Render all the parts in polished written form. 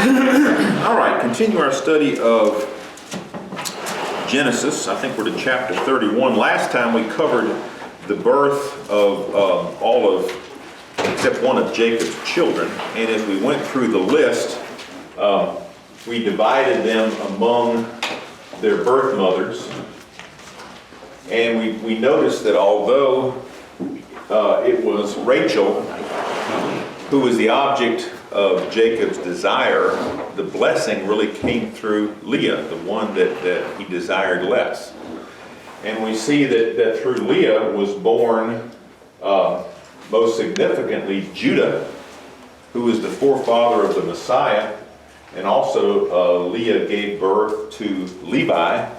All right, continue our study of Genesis. I think we're to chapter 31. Last time we covered the birth of all of, except one of Jacob's children. And as we went through the list, we divided them among their birth mothers. And we noticed that although it was Rachel who was the object of Jacob's desire, the blessing really came through Leah, the one that he desired less. And we see that through Leah was born, most significantly, Judah, who was the forefather of the Messiah. And also Leah gave birth to Levi,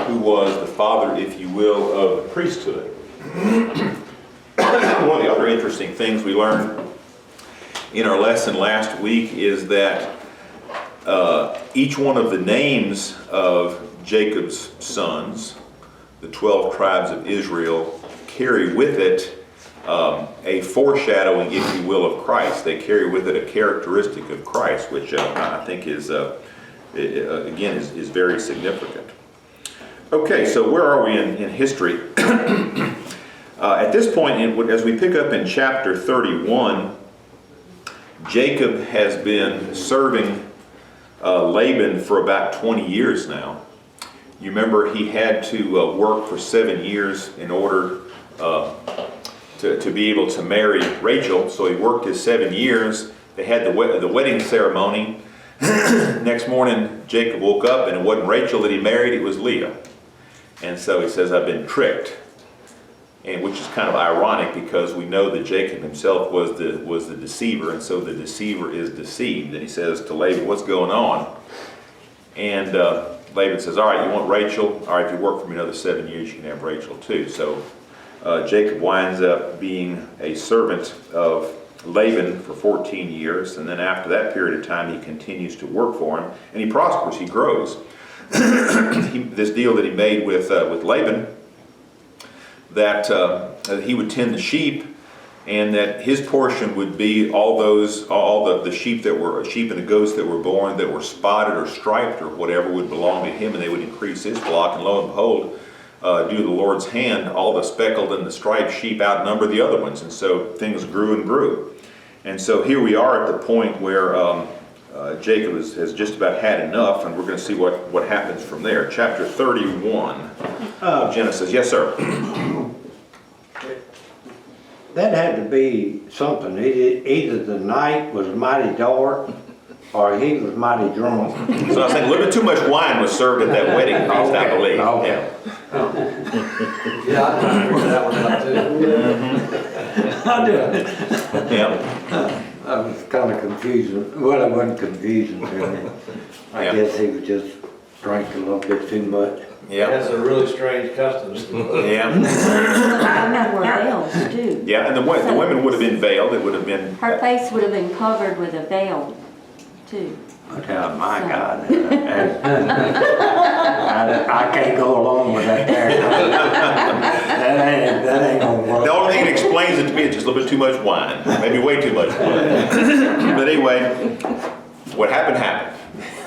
who was the father, if you will, of the priesthood. One of the other interesting things we learned in our lesson last week is that each one of the names of Jacob's sons, the 12 tribes of Israel, carry with it a foreshadowing, if you will, of Christ. They carry with it a characteristic of Christ, which I think is, again, is very significant. Okay, so where are we in history? At this point, as we pick up in chapter 31, Jacob has been serving Laban for about 20 years now. You remember he had to work for 7 years in order to be able to marry Rachel. So he worked his 7 years. They had the wedding ceremony. Next morning, Jacob woke up and it wasn't Rachel that he married, it was Leah. And so he says, I've been tricked. And which is kind of ironic because we know that Jacob himself was the deceiver, and so the deceiver is deceived. And he says to Laban, what's going on? And Laban says, all right, you want Rachel? All right, if you work for me another 7 years, you can have Rachel too. So Jacob winds up being a servant of Laban for 14 years, and then after that period of time, he continues to work for him, and he prospers, he grows. This deal that he made with Laban, that he would tend the sheep, and that his portion would be all the sheep and the goats that were born that were spotted or striped or whatever would belong to him, and they would increase his flock. And lo and behold, due to the Lord's hand, all the speckled and the striped sheep outnumber the other ones, and so things grew and grew. And so here we are at the point where Jacob has just about had enough, and we're going to see what happens from there. Chapter 31 of Genesis. Yes, sir. That had to be something. Either the night was mighty dark or he was mighty drunk. So I was saying a little bit too much wine was served at that wedding feast, I believe. Okay. Yeah, I figured that one out too. I did. Yeah. I was kind of confusing. Well, it wasn't confusing to me. I guess he was just drank a little bit too much. Yeah. That's a really strange custom. Yeah. Women were veils too. Yeah, and the women would have been veiled. It would have been. Her face would have been covered with a veil too. Oh my God. I can't go along with that there. That ain't gonna work. The only thing that explains it to me is just a little bit too much wine. Maybe way too much wine. But anyway, what happened.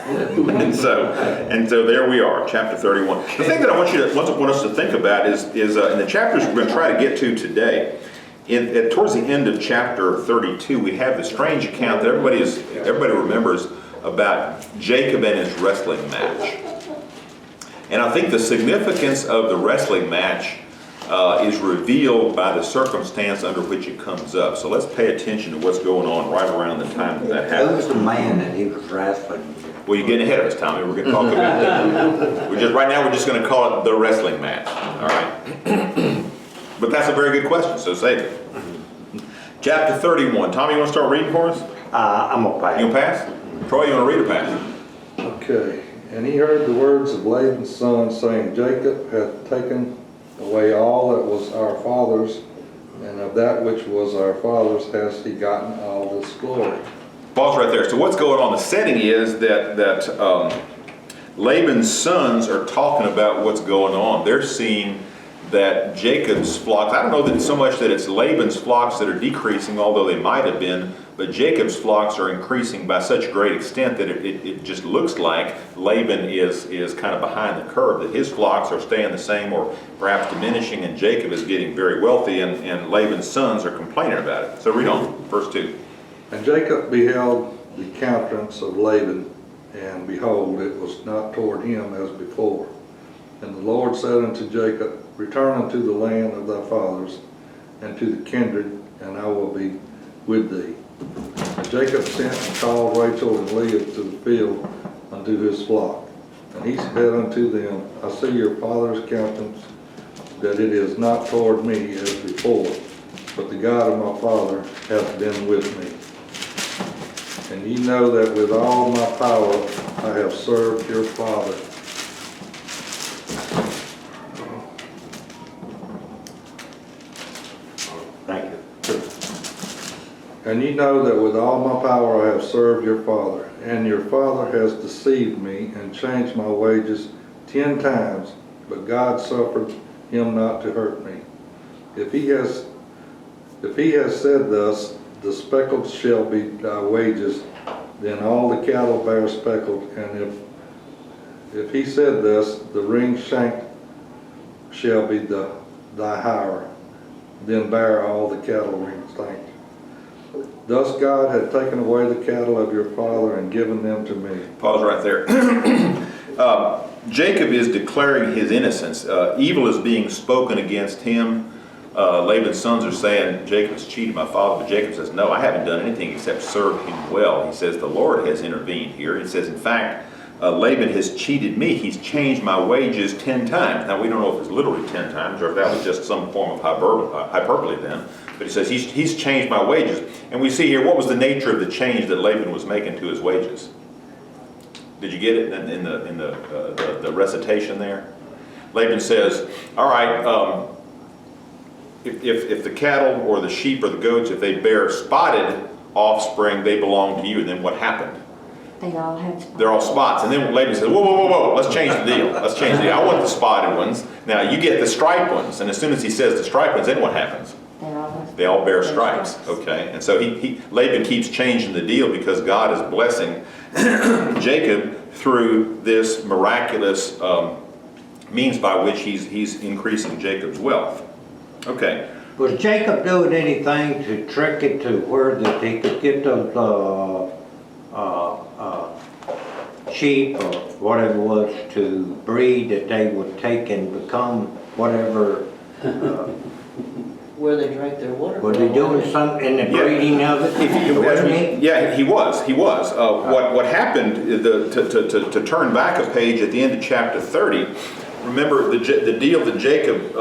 And so there we are, chapter 31. The thing that I want us to think about is in the chapters we're going to try to get to today. Towards the end of chapter 32, we have the strange account that everybody remembers about Jacob and his wrestling match. And I think the significance of the wrestling match is revealed by the circumstance under which it comes up. So let's pay attention to what's going on right around the time that Who happens. was the man that he was wrestling? Well, you're getting ahead of us, Tommy. We're going to talk about that. Right now we're just going to call it the wrestling match. All right. But that's a very good question, so save it. Chapter 31. Tommy, you want to start reading for us? I'm going to pass. You want to pass? Troy, you want to read or pass? Okay. And he heard the words of Laban's son, saying, Jacob hath taken away all that was our father's, and of that which was our father's has he gotten all this glory. Pause right there. So what's going on? The setting is that Laban's sons are talking about what's going on. They're seeing that Jacob's flocks, I don't know that so much that it's Laban's flocks that are decreasing, although they might have been, but Jacob's flocks are increasing by such a great extent that it just looks like Laban is kind of behind the curve, that his flocks are staying the same or perhaps diminishing, and Jacob is getting very wealthy, and Laban's sons are complaining about it. So read on, verse 2. And Jacob beheld the countenance of Laban, and behold, it was not toward him as before. And the Lord said unto Jacob, Return unto the land of thy fathers, and to the kindred, and I will be with thee. And Jacob sent and called Rachel and Leah to the field unto his flock. And he said unto them, I see your father's countenance, that it is not toward me as before, but the God of my father hath been with me. And ye know that with all my power I have served your father. Thank you. And ye know that with all my power I have served your father, and your father has deceived me and changed my wages 10 times, but God suffered him not to hurt me. If he has said thus, the speckled shall be thy wages, then all the cattle bear speckled, and if he said thus, the ring shanked shall be thy hire, then bear all the cattle ring shanked. Thus God had taken away the cattle of your father and given them to me. Pause right there. Jacob is declaring his innocence. Evil is being spoken against him. Laban's sons are saying, Jacob's cheated my father, but Jacob says, no, I haven't done anything except serve him well. He says, the Lord has intervened here. He says, in fact, Laban has cheated me. He's changed my wages 10 times. Now, we don't know if it's literally 10 times or if that was just some form of hyperbole then. But he says, he's changed my wages. And we see here, what was the nature of the change that Laban was making to his wages? Did you get it in the recitation there? Laban says, all right, if the cattle or the sheep or the goats, if they bear spotted offspring, they belong to you. And then what happened? They all had spots. They're all spots. And then Laban says, whoa, whoa, whoa, whoa, let's change the deal. Let's change the deal. I want the spotted ones. Now you get the striped ones. And as soon as he says the striped ones, then what happens? They all bear stripes. Okay. And so Laban keeps changing the deal because God is blessing Jacob through this miraculous means by which he's increasing Jacob's wealth. Okay. Was Jacob doing anything to trick it to where that he could get those sheep or whatever it was to breed, that they would take and become whatever? Where they drank their water. Was he doing something in the breeding of it? Wasn't he? Yeah, he was. What happened, to turn back a page at the end of chapter 30, remember the deal that Jacob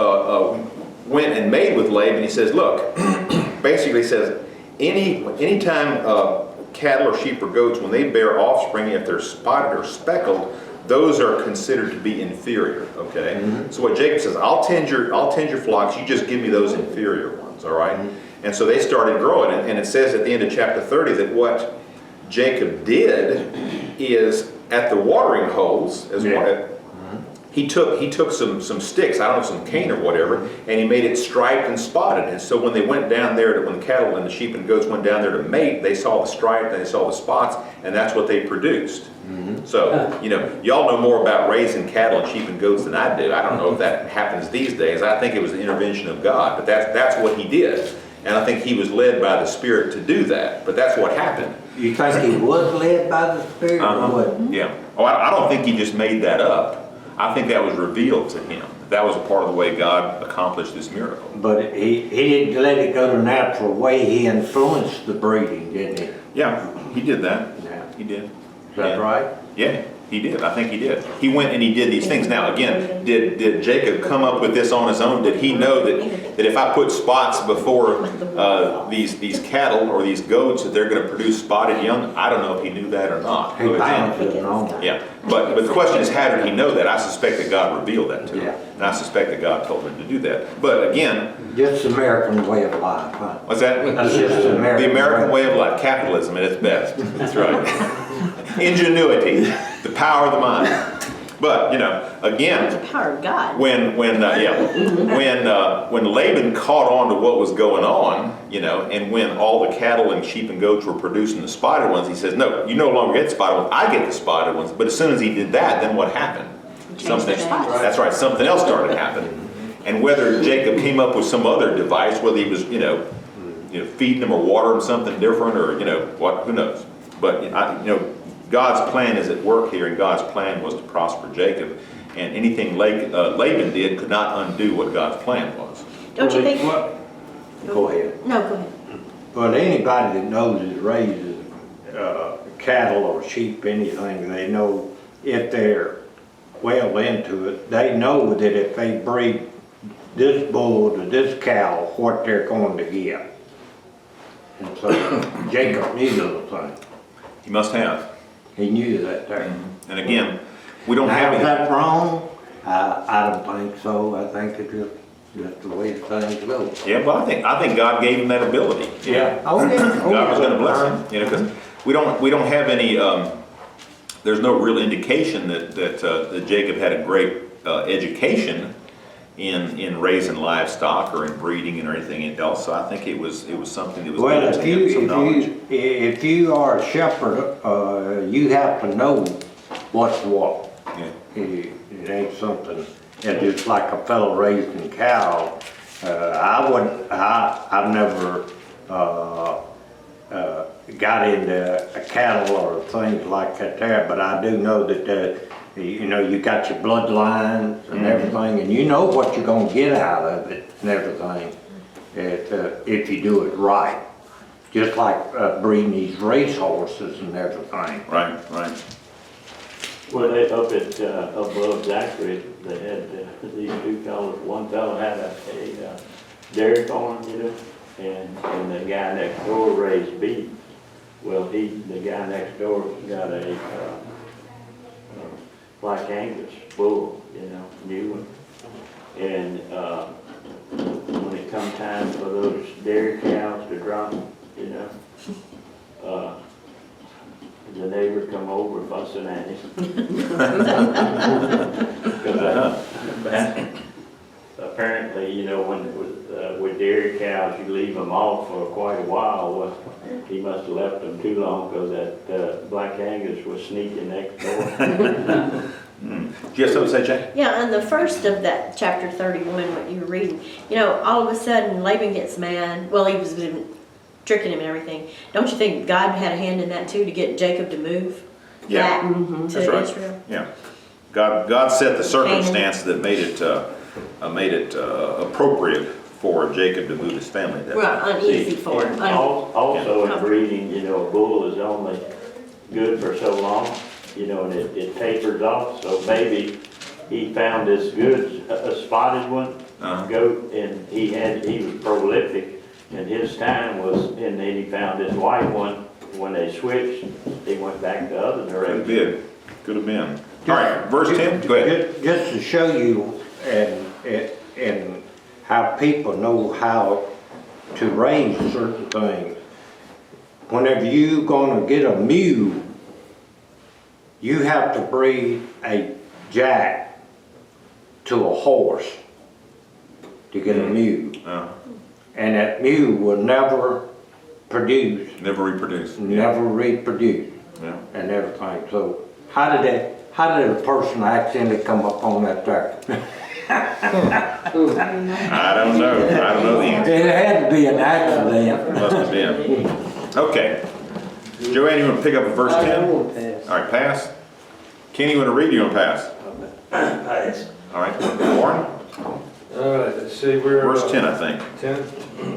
went and made with Laban. He says, look, basically says, anytime cattle or sheep or goats, when they bear offspring, if they're spotted or speckled, those are considered to be inferior, okay? Mm-hmm. So what Jacob says, I'll tend your flocks, you just give me those inferior ones, all right? Mm-hmm. And so they started growing, and it says at the end of chapter 30 that what Jacob did is at the watering holes, he took some sticks, I don't know, some cane or whatever, and he made it striped and spotted. And so when they went down there, when the cattle and the sheep and goats went down there to mate, they saw the stripe, they saw the spots, and that's what they produced. Mm-hmm. So, y'all know more about raising cattle and sheep and goats than I do. I don't know if that happens these days. I think it was the intervention of God, but that's what he did. And I think he was led by the Spirit to do that, but that's what happened. You think he was led by the Spirit or what? Yeah. Oh, I don't think he just made that up. I think that was revealed to him. That was a part of the way God accomplished this miracle. But he didn't let it go the natural way. He influenced the breeding, didn't he? Yeah, he did that. Yeah. He did. Is that right? Yeah, he did. I think he did. He went and he did these things. Now, again, did Jacob come up with this on his own? Did he know that if I put spots before these cattle or these goats, that they're going to produce spotted young? I don't know if he knew that or not. He found it on. Yeah, but the question is, how did he know that? I suspect that God revealed that to him. Yeah. And I suspect that God told him to do that. But again... Just the American way of life, huh? What's that? That's just the American way of life. Capitalism at its best. That's right. Ingenuity. The power of the mind. But, you know, again, The power of God. when Laban caught on to what was going on, you know, and when all the cattle and sheep and goats were producing the spotted ones, he says, no, you no longer get the spotted ones, I get the spotted ones. But as soon as he did that, then what happened? Changed their spots. That's right, something else started happening. And whether Jacob came up with some other device, whether he was, feeding them or watering them something different, or, what, who knows? But, God's plan is at work here, and God's plan was to prosper Jacob. And anything Laban did could not undo what God's plan was. Don't you think? Go ahead. No, go ahead. But anybody that knows that raises cattle or sheep, anything, they know if they're well into it, they know that if they breed this bull to this cow, what they're going to get. And so Jacob knew those things. He must have. He knew that there. And again, we don't Now, have is any. that wrong? I don't think so. I think it's just the way things go. Yeah, well, I think God gave him that ability. Yeah. Oh, yeah. God was going to bless him, because we don't have any. There's no real indication that Jacob had a great education in raising livestock or in breeding or anything else. So I think it was something that was Well, given to him, some knowledge. if you are a shepherd, you have to know what's what. Yeah. It ain't something, just like a fellow raising cow. I've never got into cattle or things like that there, but I do know that you got your bloodlines and everything, and you know what you're gonna get out of it and everything if you do it right. Just like breeding these race horses and everything. Right. Well, they up at, above Zachary, they had these two fellows, one fellow had a dairy farm, and the guy next door raised beef. Well, the guy next door got a Black Angus bull, new one. And when it come time for those dairy cows to drop, the neighbor come over fussing at him. Apparently, when with dairy cows, you leave them off for quite a while. Well, he must have left them too long because that Black Angus was sneaking next door. Do you have something to say, Jay? Yeah, and the first of that chapter 31, what you were reading, all of a sudden Laban gets mad. Well, he was tricking him and everything. Don't you think God had a hand in that too, to get Jacob to move Yeah, back to that's right. Israel? Yeah. God set the circumstances that made it appropriate for Jacob to move his family. Well, uneasy for him. Also in breeding, a bull is only good for so long, and it tapers off. So maybe he found this good, a spotted one, goat, and he was prolific, and his time was, and then he found this white one. When they switched, he went back the other direction. Could have been. All right, verse 10, go ahead. Just to show you and how people know how to raise certain things. Whenever you gonna get a mule, you have to breed a jack to a horse to get a mule. And that mule will never produce, Never reproduce. Yeah. And everything. So how did a person accidentally come up on that there? I don't know the answer. It had to be an accident. Must have been. Okay. Joanne, you want to pick up at verse 10? All right, pass. Kenny, you want to read? You want to pass? Pass. All right, Warren? All right, let's see, we're. Verse 10, I think. 10,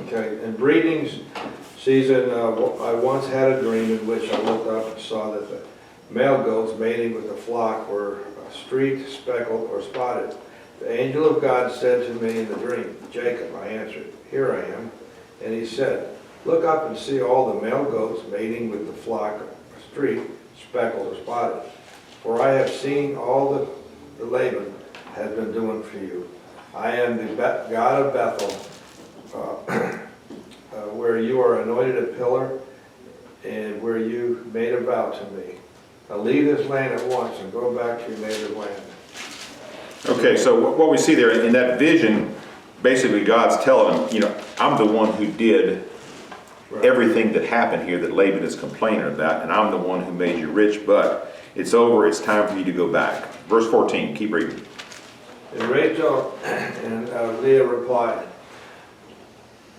okay. In breeding season, I once had a dream in which I looked up and saw that the male goats mating with the flock were streaked, speckled, or spotted. The angel of God said to me in the dream, Jacob, I answered, here I am. And he said, look up and see all the male goats mating with the flock, streaked, speckled, or spotted. For I have seen all that Laban has been doing for you. I am the God of Bethel, where you are anointed a pillar, and where you made a vow to me. Now leave this land at once and go back to your native land. Okay, so what we see there in that vision, basically God's telling him, you know, I'm the one who did everything that happened here that Laban is complaining about, and I'm the one who made you rich, but it's over, it's time for you to go back. Verse 14, keep reading. And Rachel and Leah replied,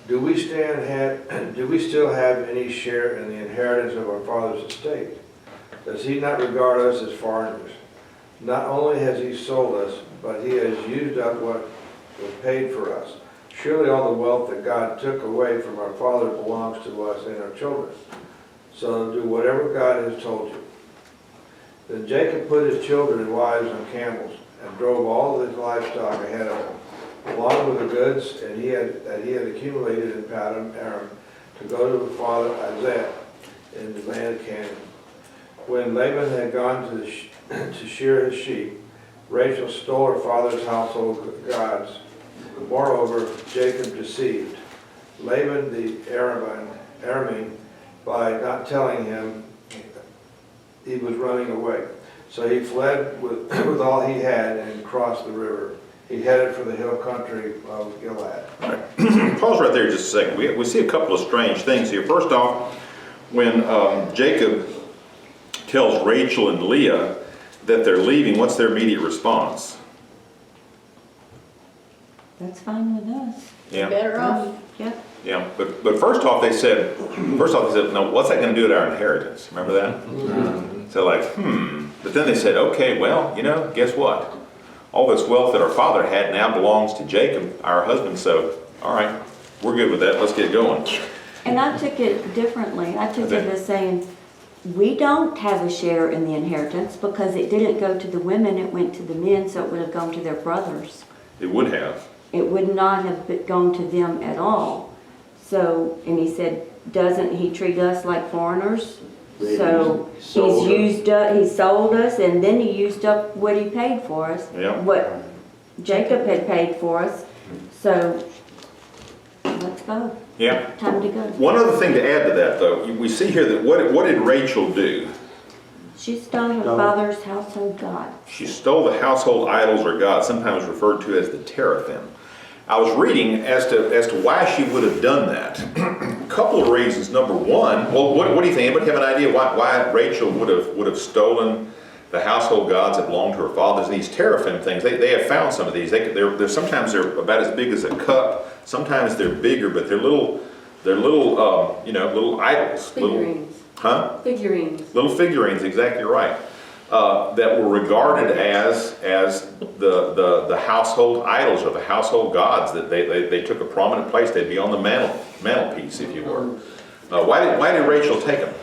do we still have any share in the inheritance of our father's estate? Does he not regard us as foreigners? Not only has he sold us, but he has used up what was paid for us. Surely all the wealth that God took away from our father belongs to us and our children. So do whatever God has told you. Then Jacob put his children and wives on camels and drove all of his livestock ahead of him, along with the goods that he had accumulated in Paddan Aram, to go to his father Isaac in the land of Canaan. When Laban had gone to shear his sheep, Rachel stole her father's household gods. Moreover, Jacob deceived Laban the Aramean by not telling him he was running away. So he fled with all he had and crossed the river. He headed for the hill country of Gilead. Pause right there just a second. We see a couple of strange things here. First off, when Jacob tells Rachel and Leah that they're leaving, what's their immediate response? That's fine with us. Yeah. Better off. Yep. Yeah, but first off they said, no, what's that going to do to our inheritance? Remember that? So like, But then they said, okay, well, you know, guess what? All this wealth that our father had now belongs to Jacob, our husband, so, all right, we're good with that, let's get going. And I took it differently. I took it as saying, we don't have a share in the inheritance because it didn't go to the women, it went to the men, so it would have gone to their brothers. It would have. It would not have gone to them at all. So, and he said, doesn't he treat us like foreigners? So he sold us, and then he used up what he paid for us. Yeah. What Jacob had paid for us. So let's go. Yeah. Time to go. One other thing to add to that, though, we see here that what did Rachel do? She stole her father's household god. She stole the household idols or gods, sometimes referred to as the teraphim. I was reading as to why she would have done that. A couple of reasons. Number one, well, what do you think? Anybody have an idea why Rachel would have stolen the household gods that belonged to her fathers? These teraphim things, they have found some of these. They're sometimes they're about as big as a cup. Sometimes they're bigger, but they're little idols. Figurines. Figurines. Little figurines, exactly right. That were regarded as the household idols or the household gods, that they took a prominent place. They'd be on the mantelpiece, if you were. Why did Rachel take them?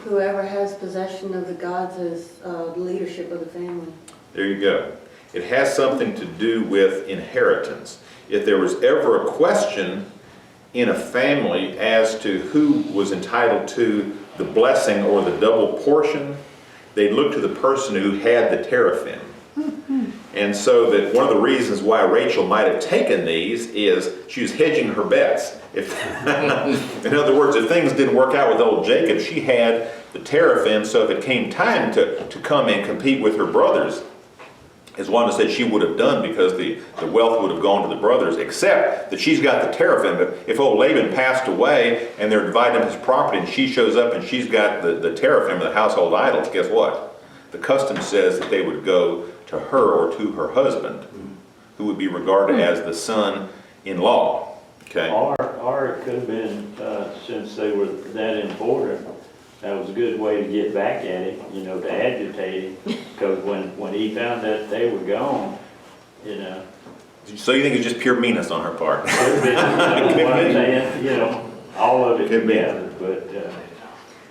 Whoever has possession of the gods is the leadership of the family. There you go. It has something to do with inheritance. If there was ever a question in a family as to who was entitled to the blessing or the double portion, they'd look to the person who had the teraphim. And so that one of the reasons why Rachel might have taken these is she was hedging her bets. In other words, if things didn't work out with old Jacob, she had the teraphim, so if it came time to come and compete with her brothers, as Wanda said, she would have done, because the wealth would have gone to the brothers, except that she's got the teraphim. But if old Laban passed away and they're dividing up his property and she shows up and she's got the teraphim, the household idols, guess what? The custom says that they would go to her or to her husband, who would be regarded as the son-in-law. Okay? Or it could have been, since they were that important, that was a good way to get back at him, to agitate him, because when he found that they were gone, So you think it's just pure meanness on her part? could have been, what I'm saying, all of it Could be. together, but,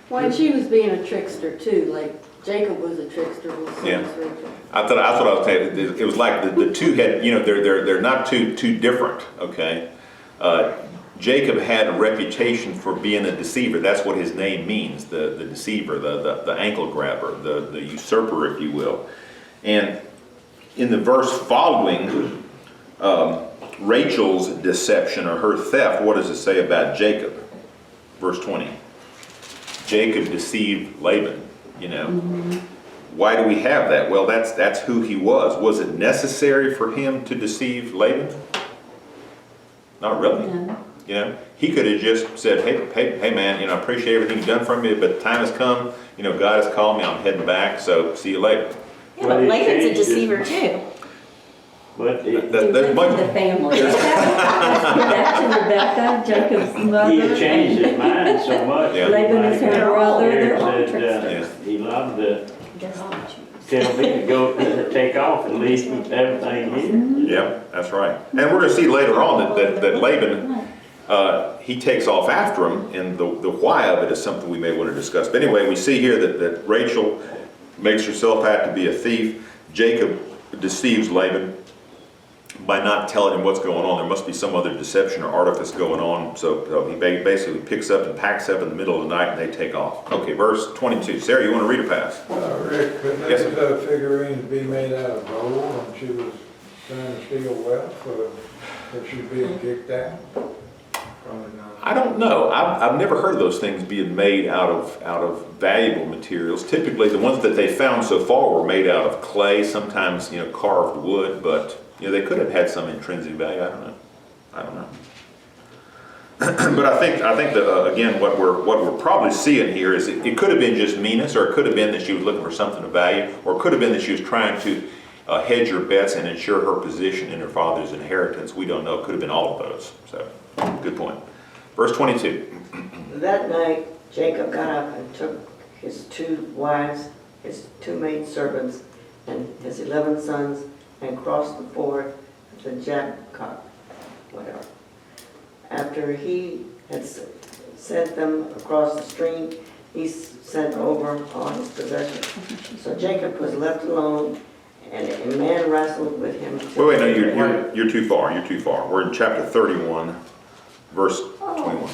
Well, and she was being a trickster too, like Jacob was a trickster with so Yeah. was Rachel. I thought that's what I was saying. It was like the two had, they're not too different. Okay, Jacob had a reputation for being a deceiver. That's what his name means, the deceiver, the ankle grabber, the usurper, if you will. And in the verse following Rachel's deception or her theft, what does it say about Jacob? Verse 20. Jacob deceived Laban. why do we have that? Well, that's who he was. Was it necessary for him to deceive Laban? Not really. No. You know, he could have just said, hey man, I appreciate everything you've done for me, but the time has come, God has called me, I'm heading back, so see you later. Yeah, Well, but he Laban's a changed his- deceiver too. But He There's went much, to the family. Back to Rebecca, Jacob's mother. he had changed his and mind so much. Yeah. Laban is her brother, they're Eric all said, tricksters. he loved to Does all the tell me to go take off and leave everything here. yeah, that's right. And we're gonna see later on that Laban, he takes off after him, and the why of it is something we may want to discuss. But anyway, we see here that Rachel makes herself out to be a thief. Jacob deceives Laban by not telling him what's going on. There must be some other deception or artifice going on. So he basically picks up and packs up in the middle of the night, and they take off. Okay, verse 22. Sarah, you want to read or pass? Rick, couldn't Yes, these figurines be made out of gold when she was trying to steal wealth, that she's being kicked out? Probably not. I don't know. I've never heard of those things being made out of valuable materials. Typically, the ones that they found so far were made out of clay, sometimes carved wood, but they could have had some intrinsic value. I don't know. But I think that again, what we're probably seeing here is it could have been just meanness, or it could have been that she was looking for something of value, or it could have been that she was trying to hedge her bets and ensure her position in her father's inheritance. We don't know. It could have been all of those. So, good point. Verse 22. That night Jacob got up and took his 2 wives, his 2 maidservants, and his 11 sons, and crossed the ford of the Jabbok, whatever. After he had sent them across the stream, he sent over all his possessions. So Jacob was left alone, and a man wrestled with him. Wait, no, you're too far. You're too far. We're in chapter 31, verse 21.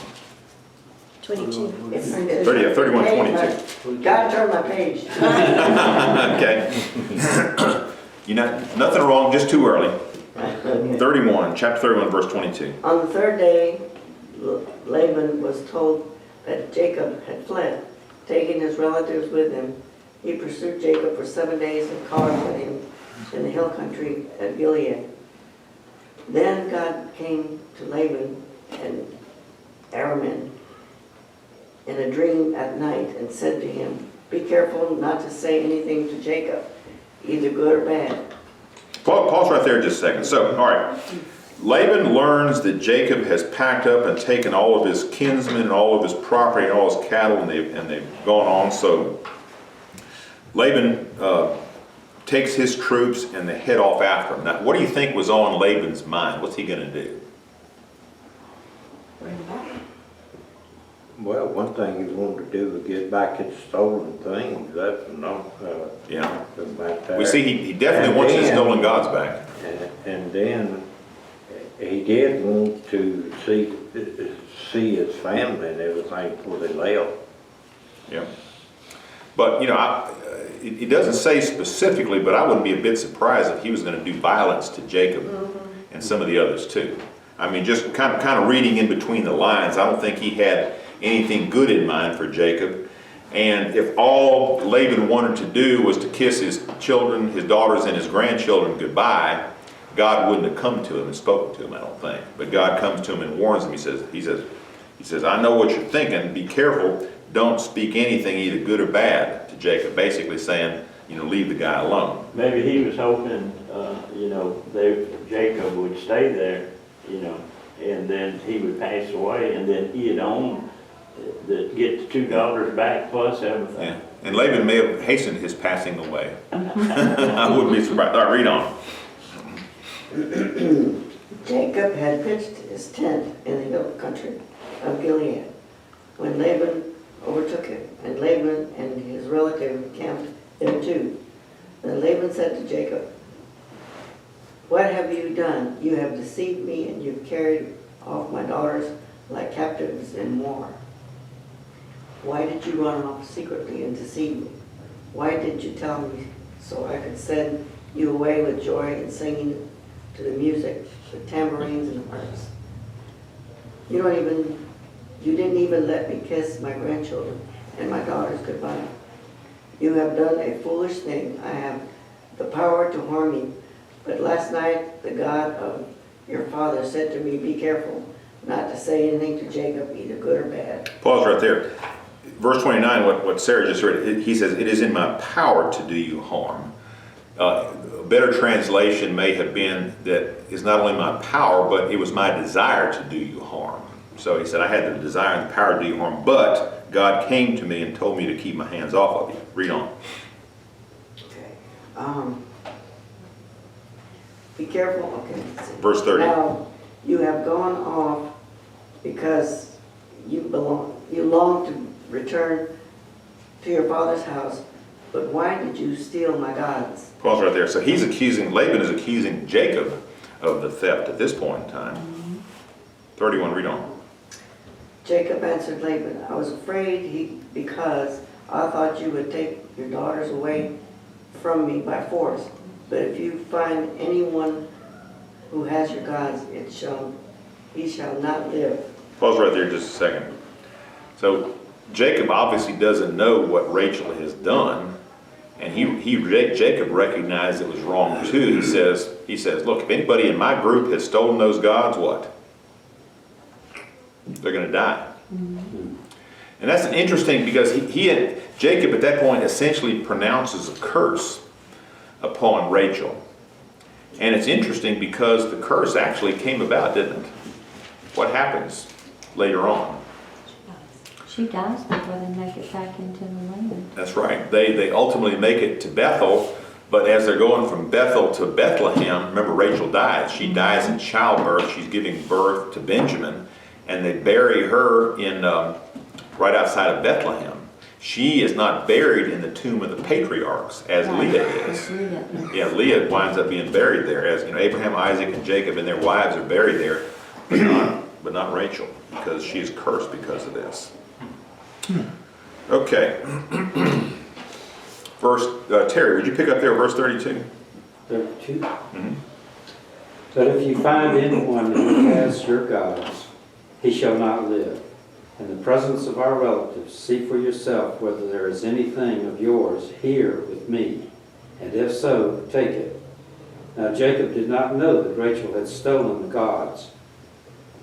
22. It's 31, 22. God turned my page. Okay. Nothing wrong, just too early. 31, chapter 31, verse 22. On the 3rd day, Laban was told that Jacob had fled, taking his relatives with him. He pursued Jacob for 7 days and caught up with him in the hill country at Gilead. Then God came to Laban and Araman in a dream at night and said to him, "Be careful not to say anything to Jacob, either good or bad." Pause right there just a second. So, all right. Laban learns that Jacob has packed up and taken all of his kinsmen and all of his property and all his cattle, and they've gone on. So Laban takes his troops and they head off after him. Now, what do you think was on Laban's mind? What's he going to do? Well, one thing he wanted to do was get back his stolen things. That's not, Yeah. about that. We see he definitely wants his stolen gods back. And then he did want to see his family and everything before they left. Yeah. But, it doesn't say specifically, but I wouldn't be a bit surprised if he was going to do violence to Jacob and some of the others too. I mean, just kind of reading in between the lines, I don't think he had anything good in mind for Jacob. And if all Laban wanted to do was to kiss his children, his daughters, and his grandchildren goodbye, God wouldn't have come to him and spoken to him, I don't think. But God comes to him and warns him. He says, I know what you're thinking. Be careful. Don't speak anything, either good or bad, to Jacob. Basically saying, leave the guy alone. Maybe he was hoping, Jacob would stay there, and then he would pass away, and then he'd get the 2 daughters back plus everything. Yeah. And Laban may have hastened his passing away. I wouldn't be surprised. All right, read on. Jacob had pitched his tent in the hill country of Gilead when Laban overtook him, and Laban and his relative camped there too. Then Laban said to Jacob, "What have you done? You have deceived me, and you've carried off my daughters like captives in war. Why did you run off secretly and deceive me? Why didn't you tell me so I could send you away with joy and singing to the music, the tambourines and the harps? You didn't even let me kiss my grandchildren and my daughters goodbye." You have done a foolish thing. I have the power to harm you. But last night, the God of your father said to me, be careful not to say anything to Jacob, either good or bad. Pause right there. Verse 29, what Sarah just read, he says, it is in my power to do you harm. A better translation may have been that it's not only my power, but it was my desire to do you harm. So he said, I had the desire and the power to do you harm, but God came to me and told me to keep my hands off of you. Read on. Okay. Be careful, okay. Let's see. Verse 30. Now, you have gone off because you long to return to your father's house, but why did you steal my gods? Pause right there. So Laban is accusing Jacob of the theft at this point in time. 31, read on. Jacob answered Laban, I was afraid because I thought you would take your daughters away from me by force. But if you find anyone who has your gods, he shall not live. Pause right there just a second. So Jacob obviously doesn't know what Rachel has done, and Jacob recognized it was wrong too. He says, look, if anybody in my group has stolen those gods, what? They're going to die. Mm-hmm. And that's interesting because Jacob at that point essentially pronounces a curse upon Rachel. And it's interesting because the curse actually came about, didn't it? What happens later on? She dies before they make it back into the land. That's right. They ultimately make it to Bethel, but as they're going from Bethel to Bethlehem, remember Rachel dies. She dies in childbirth. She's giving birth to Benjamin, and they bury her in right outside of Bethlehem. She is not buried in the tomb of the patriarchs as Leah is. Yeah, Leah winds up being buried there, as Abraham, Isaac, and Jacob and their wives are buried there, but not Rachel, because she is cursed because of this. Okay. Terry, would you pick up there, verse 32? 32. Mm-hmm. But if you find anyone who has your gods, he shall not live. In the presence of our relatives, see for yourself whether there is anything of yours here with me, and if so, take it. Now Jacob did not know that Rachel had stolen the gods.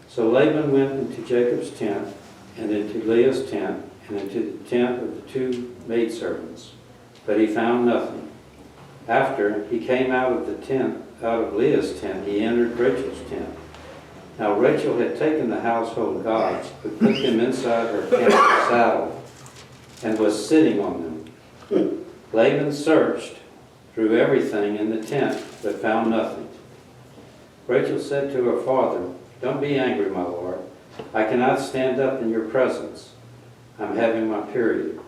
So Laban went into Jacob's tent, and into Leah's tent, and into the tent of the two maidservants, but he found nothing. After he came out of Leah's tent, he entered Rachel's tent. Now Rachel had taken the household gods, but put them inside her camel saddle, and was sitting on them. Laban searched through everything in the tent, but found nothing. Rachel said to her father, "Don't be angry, my lord. I cannot stand up in your presence. I'm having my period."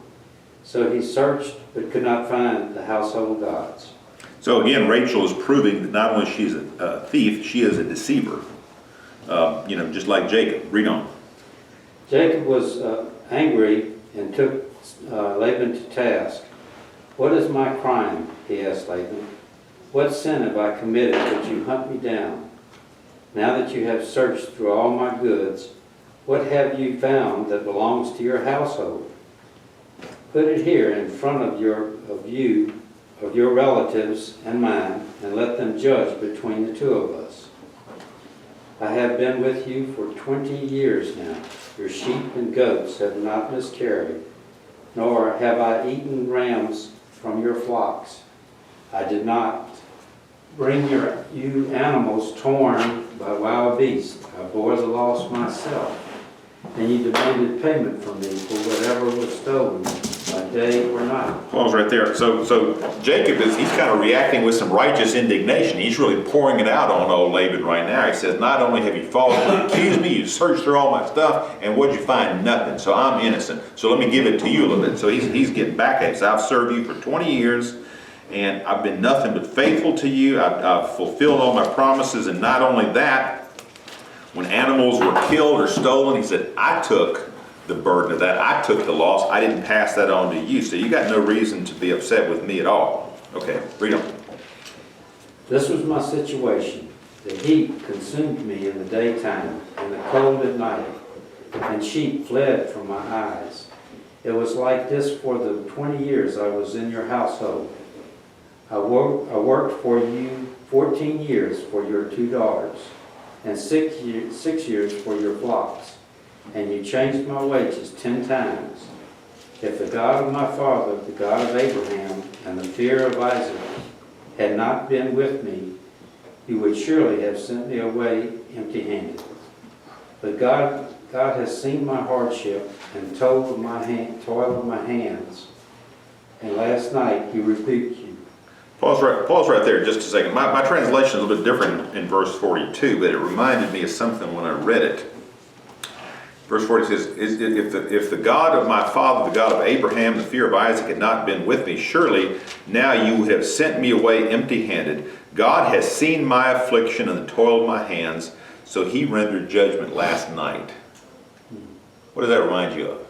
So he searched, but could not find the household gods. So again, Rachel is proving that not only she's a thief, she is a deceiver. Just like Jacob. Read on. Jacob was angry and took Laban to task. "What is my crime?" he asked Laban. "What sin have I committed that you hunt me down? Now that you have searched through all my goods, what have you found that belongs to your household? Put it here in front of your relatives and mine, and let them judge between the two of us. I have been with you for 20 years now. Your sheep and goats have not miscarried, nor have I eaten rams from your flocks. I did not bring you animals torn by wild beasts. I bore the loss myself. And you demanded payment from me for whatever was stolen, by day or night." Pause right there. So Jacob he's kind of reacting with some righteous indignation. He's really pouring it out on old Laban right now. He says, not only have you falsely accused me, you searched through all my stuff, and what'd you find? Nothing. So I'm innocent. So let me give it to you a little bit. So he's getting back at it. So I've served you for 20 years, and I've been nothing but faithful to you. I've fulfilled all my promises, and not only that, when animals were killed or stolen, he said, I took the burden of that. I took the loss. I didn't pass that on to you. So you got no reason to be upset with me at all. Okay, read on. "This was my situation. The heat consumed me in the daytime, and the cold at night, and sheep fled from my eyes. It was like this for the 20 years I was in your household. I worked for you 14 years for your 2 daughters, and 6 years for your flocks, and you changed my wages 10 times. If the God of my father, the God of Abraham, and the fear of Isaac had not been with me, you would surely have sent me away empty-handed. But God has seen my hardship and toil of my hands, and last night he rebuked you. Pause right there just a second. My translation is a little bit different in verse 42, but it reminded me of something when I read it. Verse 40 says, if the God of my father, the God of Abraham, the fear of Isaac had not been with me, surely now you would have sent me away empty-handed. God has seen my affliction and the toil of my hands, so he rendered judgment last night. What does that remind you of?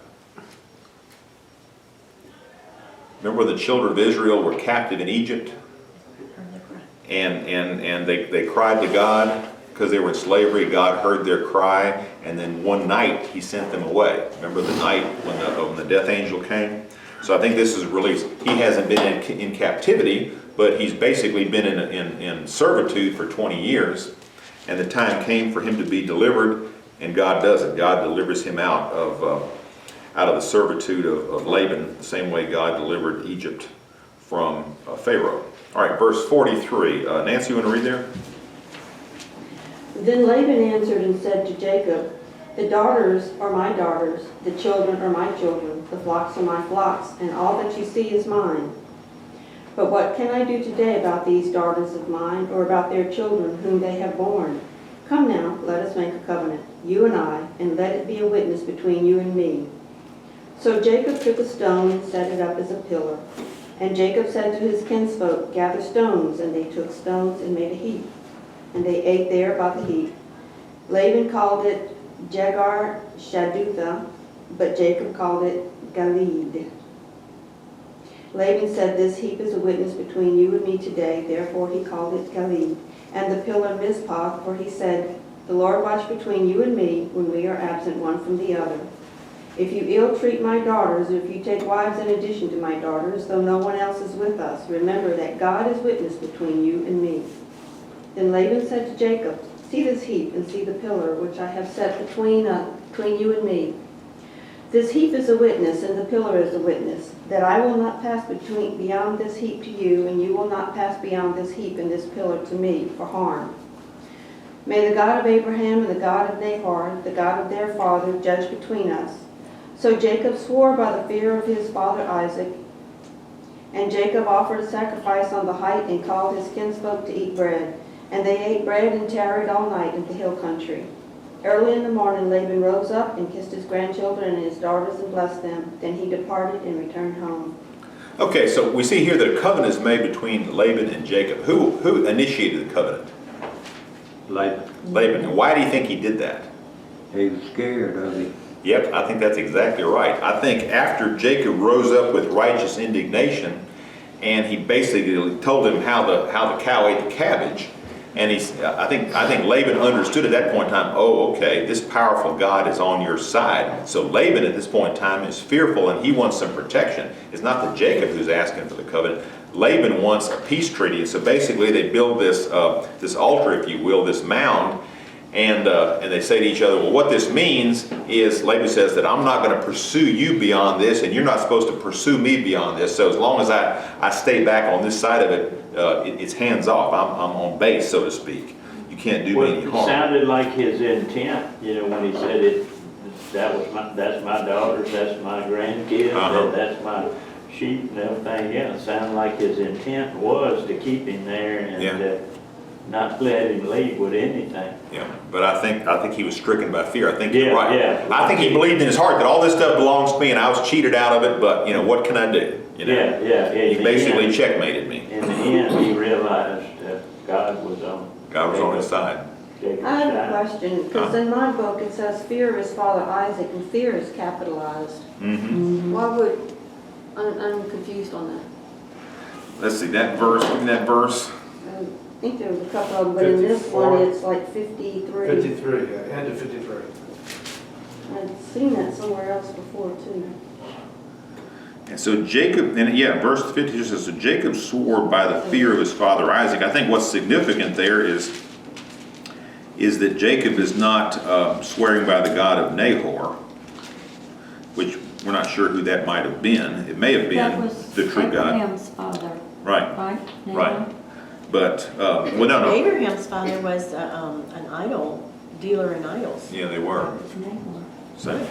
Remember when the children of Israel were captive in Egypt? And they cried to God because they were in slavery. God heard their cry, and then one night he sent them away. Remember the night when the death angel came? So I think this is really, he hasn't been in captivity, but he's basically been in servitude for 20 years. And the time came for him to be delivered, and God does it. God delivers him out of the servitude of Laban, the same way God delivered Egypt from Pharaoh. All right, verse 43. Nancy, you want to read there? Then Laban answered and said to Jacob, the daughters are my daughters, the children are my children, the flocks are my flocks, and all that you see is mine. But what can I do today about these daughters of mine, or about their children whom they have borne? Come now, let us make a covenant, you and I, and let it be a witness between you and me. So Jacob took a stone and set it up as a pillar. And Jacob said to his kinsfolk, gather stones, and they took stones and made a heap. And they ate there by the heap. Laban called it Jagar Shadutha, but Jacob called it Galeed. Laban said, this heap is a witness between you and me today, therefore he called it Galeed. And the pillar Mizpah, for he said, the Lord watch between you and me when we are absent one from the other. If you ill-treat my daughters, if you take wives in addition to my daughters, though no one else is with us, remember that God is witness between you and me. Then Laban said to Jacob, see this heap and see the pillar which I have set between you and me. This heap is a witness and the pillar is a witness, that I will not pass beyond this heap to you, and you will not pass beyond this heap and this pillar to me for harm. May the God of Abraham and the God of Nahor, the God of their father, judge between us. So Jacob swore by the fear of his father Isaac, and Jacob offered a sacrifice on the height and called his kinsfolk to eat bread. And they ate bread and tarried all night in the hill country. Early in the morning Laban rose up and kissed his grandchildren and his daughters and blessed them. Then he departed and returned home. Okay, so we see here that a covenant is made between Laban and Jacob. Who initiated the covenant? Laban. And why do you think he did that? He was scared of him. Yep, I think that's exactly right. I think after Jacob rose up with righteous indignation, and he basically told him how the cow ate the cabbage, and I think Laban understood at that point in time, oh, okay, this powerful God is on your side. So Laban at this point in time is fearful, and he wants some protection. It's not the Jacob who's asking for the covenant. Laban wants a peace treaty, and so basically they build this altar, if you will, this mound. And they say to each other, well, what this means is, Laban says that I'm not going to pursue you beyond this, and you're not supposed to pursue me beyond this. So as long as I stay back on this side of it, it's hands off. I'm on base, so to speak. You can't do me any harm. It sounded like his intent, when he said it. That's my daughters, that's my grandkids, that's my sheep and everything. Yeah, it sounded like his intent was to keep him there and not let him leave with anything. Yeah, but I think he was stricken by fear. I think you're right. Yeah. I think he believed in his heart that all this stuff belongs to me, and I was cheated out of it. But what can I do? Yeah. He basically checkmated me. In the end, he realized that God was on his side. I have a question, because in my book it says fear of his father Isaac, and fear is capitalized. Mm-hmm. Why would, I'm confused on that. Let's see that verse. Give me that verse. I think there was a couple of them, but in this 54. one it's like 53. 53, yeah, end of 53. I'd seen that somewhere else before too. And so Jacob, and yeah, verse 50 says, so Jacob swore by the fear of his father Isaac. I think what's significant there is that Jacob is not swearing by the God of Nahor, which we're not sure who that might have been. It may have That been was the true God. Abraham's father, Right, right? right. But, well, no. Abraham's father was an idol dealer in idols. Yeah, they were. Nahor. So,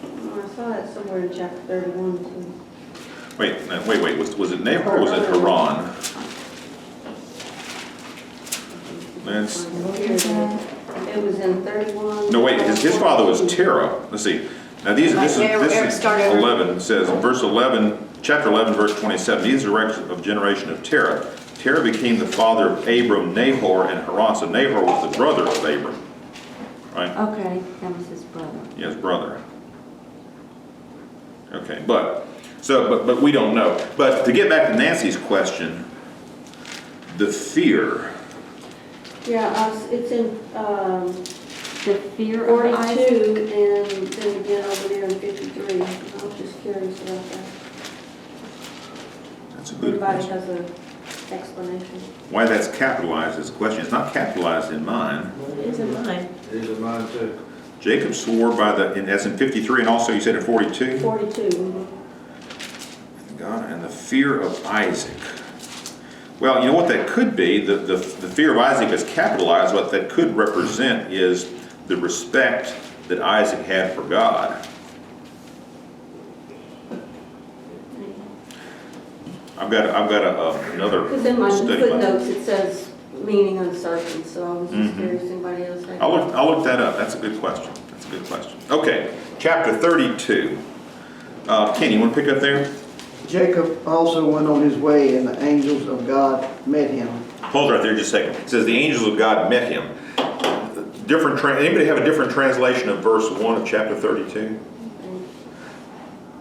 I saw that somewhere in chapter 31 too. wait. Was it Nahor or was it Haran? Let's, It was in 31. no, wait, his father was Terah. Let's see. Now this Eric, is start over. 11. It says in verse 11, chapter 11, verse 27, these are the records of generation of Terah. Terah became the father of Abram, Nahor, and Haran. So Nahor was the brother of Abram, right? Okay, that was his brother. Yeah, his brother. Okay, but we don't know. But to get back to Nancy's question, the fear. Yeah, it's in The fear of 42 Isaac. and then again over there in 53. I was just curious about that. That's a good Everybody question. has an explanation. Why that's capitalized is the question. It's not capitalized in mine. It is in mine. These are mine too. Jacob swore by that's in 53, and also you said in 42? 42. mhm. God, and the fear of Isaac. Well, you know what that could be? The fear of Isaac is capitalized. What that could represent is the respect that Isaac had for God. I've got another Because in my study. footnotes, it says meaning uncertain, so I was just curious if anybody else had. I'll look that up. That's a good question. Okay, chapter 32. Ken, you want to pick up there? Jacob also went on his way, and the angels of God met him. Hold right there just a second. It says the angels of God met him. Anybody have a different translation of verse 1 of chapter 32?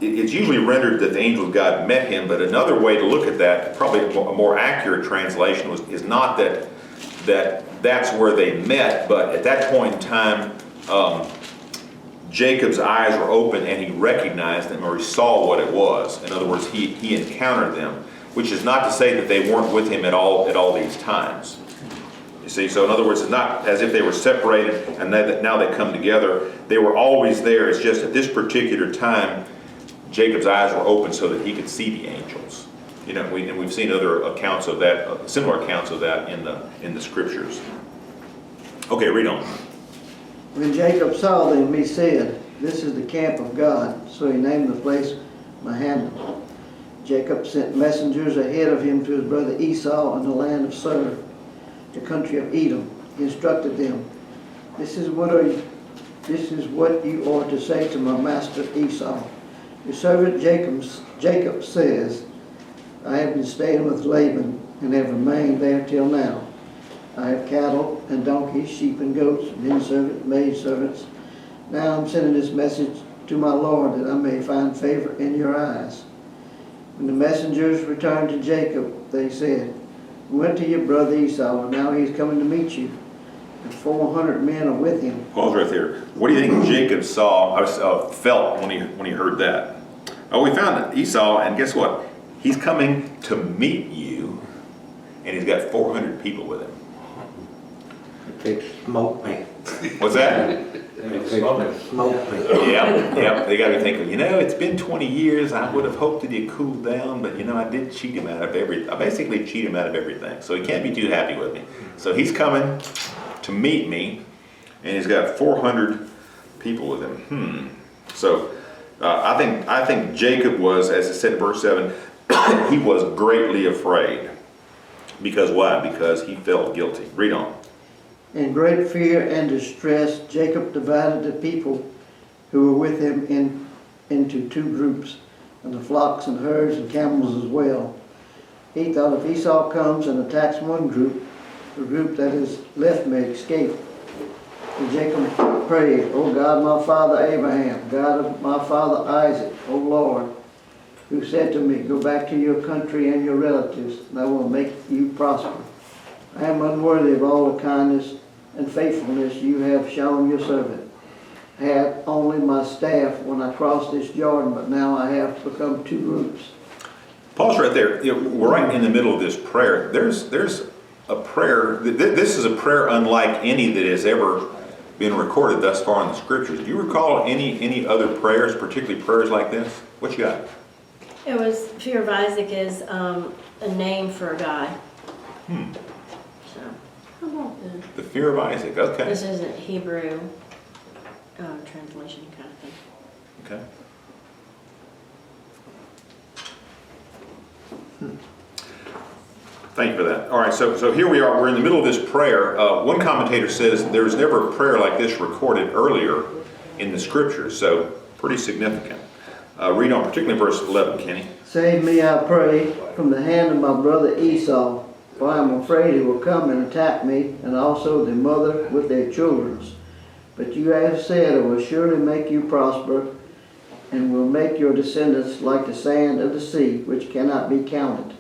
It's usually rendered that the angels of God met him, but another way to look at that, probably a more accurate translation, is not that's where they met, but at that point in time, Jacob's eyes were open and he recognized them, or he saw what it was. In other words, he encountered them, which is not to say that they weren't with him at all these times. You see, so in other words, it's not as if they were separated and now they come together. They were always there. It's just at this particular time, Jacob's eyes were open so that he could see the angels. You know, we've seen other accounts of that, similar accounts of that in the scriptures. Okay, read on. When Jacob saw them, he said, "This is the camp of God." So he named the place Mahanaim. Jacob sent messengers ahead of him to his brother Esau in the land of Seir, the country of Edom. He instructed them, This is what you are to say to my master Esau. Your servant Jacob says, I have been staying with Laban and have remained there till now. I have cattle and donkeys, sheep and goats, men servants, maid servants. Now I'm sending this message to my Lord that I may find favor in your eyes. When the messengers returned to Jacob, they said, We went to your brother Esau, and now he's coming to meet you. And 400 men are with him. Pause right there. What do you think Jacob felt when he heard that? Oh, we found Esau, and guess what? He's coming to meet you, and he's got 400 people with him. They smoke me. What's that? They smoke me. Yep. They got to be thinking, it's been 20 years. I would have hoped that he'd cooled down, but I did cheat him out of everything. I basically cheat him out of everything, so he can't be too happy with me. So he's coming to meet me, and he's got 400 people with him. So I think Jacob was, as it said in verse 7, he was greatly afraid. Because why? Because he felt guilty. Read on. In great fear and distress, Jacob divided the people who were with him into two groups, and the flocks and herds and camels as well. He thought, if Esau comes and attacks one group, the group that is left may escape. And Jacob prayed, O God, my father Abraham, God of my father Isaac, O Lord, who said to me, Go back to your country and your relatives, and I will make you prosper. I am unworthy of all the kindness and faithfulness you have shown your servant. had only my staff when I crossed this Jordan, but now I have become two groups. Pause right there. You know, we're right in the middle of this prayer. There's a prayer. This is a prayer unlike any that has ever been recorded thus far in the scriptures. Do you recall any other prayers, particularly prayers like this? What you got? It was, fear of Isaac is a name for a God. So, How about that? The fear of Isaac. Okay. this isn't Hebrew translation kind of thing. Okay. Thank you for that. All right, so here we are. We're in the middle of this prayer. One commentator says there's never a prayer like this recorded earlier in the scriptures, so pretty significant. Read on, particularly verse 11, Kenny. Save me, I pray, from the hand of my brother Esau, for I am afraid he will come and attack me, and also the mother with their children. But you have said, I will surely make you prosper, and will make your descendants like the sand of the sea, which cannot be counted.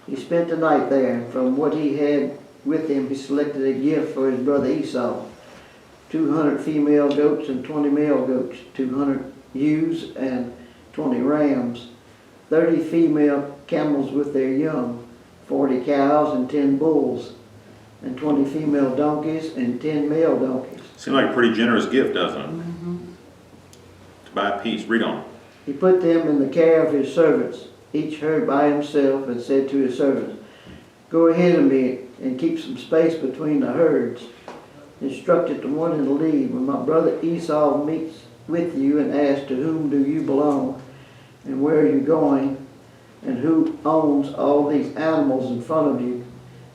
He spent the night there, and from what he had with him, he selected a gift for his brother Esau. 200 female goats and 20 male goats, 200 ewes and 20 rams, 30 female camels with their young, 40 cows and 10 bulls, and 20 female donkeys and 10 male donkeys. Seems like a pretty generous gift, doesn't it? To buy a piece. Read on. He put them in the care of his servants, each herd by himself, and said to his servants, Go ahead of me and keep some space between the herds. Instructed the one in the lead, when my brother Esau meets with you and asks, To whom do you belong, and where are you going, and who owns all these animals in front of you,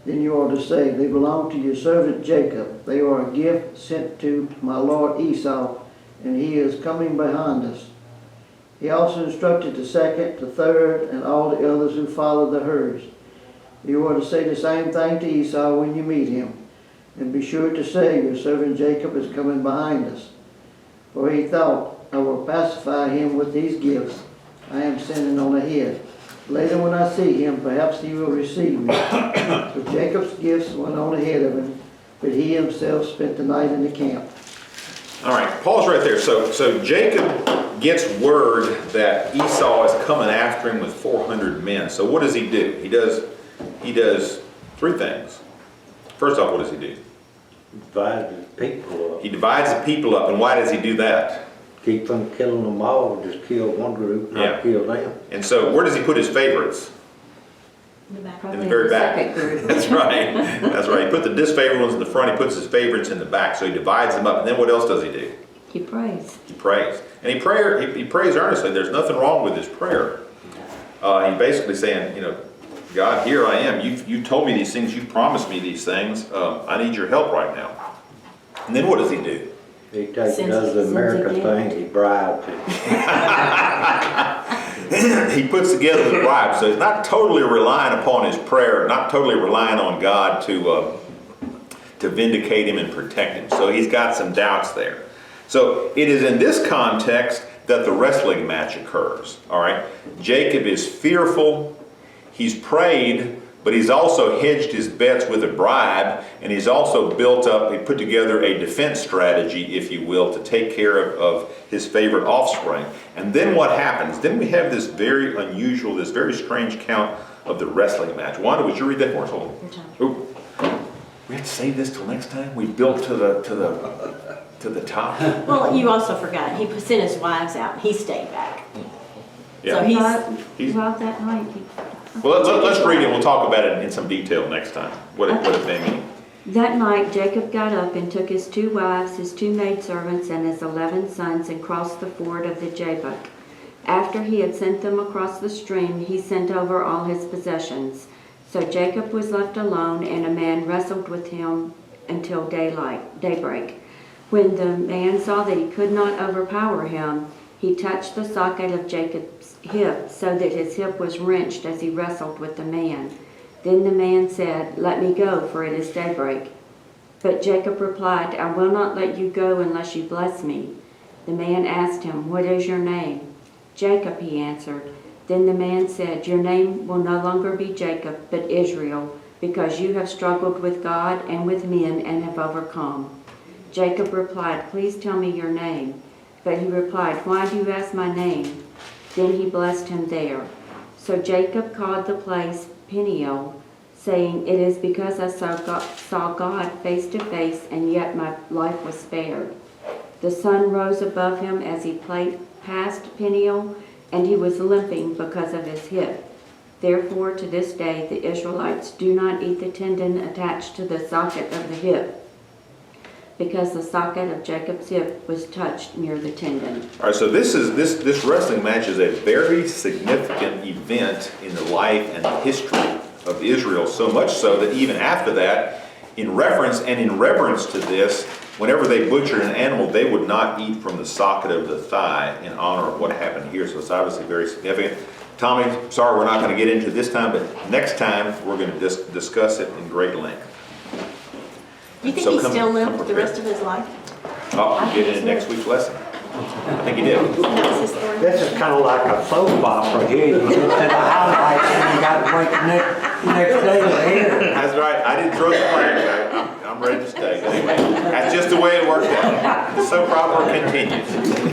then you are to say, They belong to your servant Jacob. They are a gift sent to my lord Esau, and he is coming behind us. He also instructed the second, the third, and all the others who followed the herds. You are to say the same thing to Esau when you meet him, and be sure to say, Your servant Jacob is coming behind us. For he thought, I will pacify him with these gifts I am sending on ahead. Later when I see him, perhaps he will receive me. So Jacob's gifts went on ahead of him, but he himself spent the night in the camp. All right, pause right there. So Jacob gets word that Esau is coming after him with 400 men. So what does he do? He does three things. First off, what does he do? Divide the people up. He divides the people up, and why does he do that? Keep from killing them all, just kill one group, Yeah. not kill them. And so where does he put his favorites? In the back. Probably In the very back. second group. That's right. That's right. He put the disfavored ones in the front. He puts his favorites in the back. So he divides them up. And then what else does he do? He prays. He prays. And he prays earnestly. There's nothing wrong with his prayer. He's basically saying, you know, God, here I am. You told me these things. You promised me these things. I need your help right now. And then what does he do? He takes Since- does the since America he thing, he bribes him. He puts together the bribe. So he's not totally relying upon his prayer, not totally relying on God to vindicate him and protect him. So he's got some doubts there. So it is in this context that the wrestling match occurs. All right. Jacob is fearful. He's prayed, but he's also hedged his bets with a bribe, and he's also he put together a defense strategy, if you will, to take care of his favorite offspring. And then what happens? Then we have this very unusual, this very strange account of the wrestling match. Wanda, would you read that for us? Hold on. Ooh. We have to save this till next time? We built to the top? Well, you also forgot, he sent his wives out, and he stayed back. Yeah. So he's, Well, that night, Well, let's read it. We'll talk about it in some detail next time, what it may mean. That night Jacob got up and took his 2 wives, his 2 maidservants, and his 11 sons and crossed the ford of the Jabbok. After he had sent them across the stream, he sent over all his possessions. So Jacob was left alone, and a man wrestled with him until daybreak. When the man saw that he could not overpower him, he touched the socket of Jacob's hip, so that his hip was wrenched as he wrestled with the man. Then the man said, Let me go, for it is daybreak. But Jacob replied, I will not let you go unless you bless me. The man asked him, What is your name? Jacob, he answered. Then the man said, Your name will no longer be Jacob, but Israel, because you have struggled with God and with men and have overcome. Jacob replied, "Please tell me your name." But he replied, "Why do you ask my name?" Then he blessed him there. So Jacob called the place Peniel, saying, "It is because I saw God face to face, and yet my life was spared." The sun rose above him as he passed Peniel, and he was limping because of his hip. Therefore, to this day, the Israelites do not eat the tendon attached to the socket of the hip, because the socket of Jacob's hip was touched near the tendon. All right, so this wrestling match is a very significant event in the life and the history of Israel, so much so that even after that, in reference and in reverence to this, whenever they butchered an animal, they would not eat from the socket of the thigh in honor of what happened here. So it's obviously very significant. Tommy, sorry we're not going to get into this time, but next time we're going to discuss it in great length. You think So he come- still come lived the prepared. rest of his life? I'll get into next week's lesson. I think he did. That was his story. This is kind of like a soap opera here. You get to the highlights and you got to wait the next day to hear. That's right. I didn't throw the flag. I'm ready to stay. Anyway, that's just the way it worked out. The soap opera continues.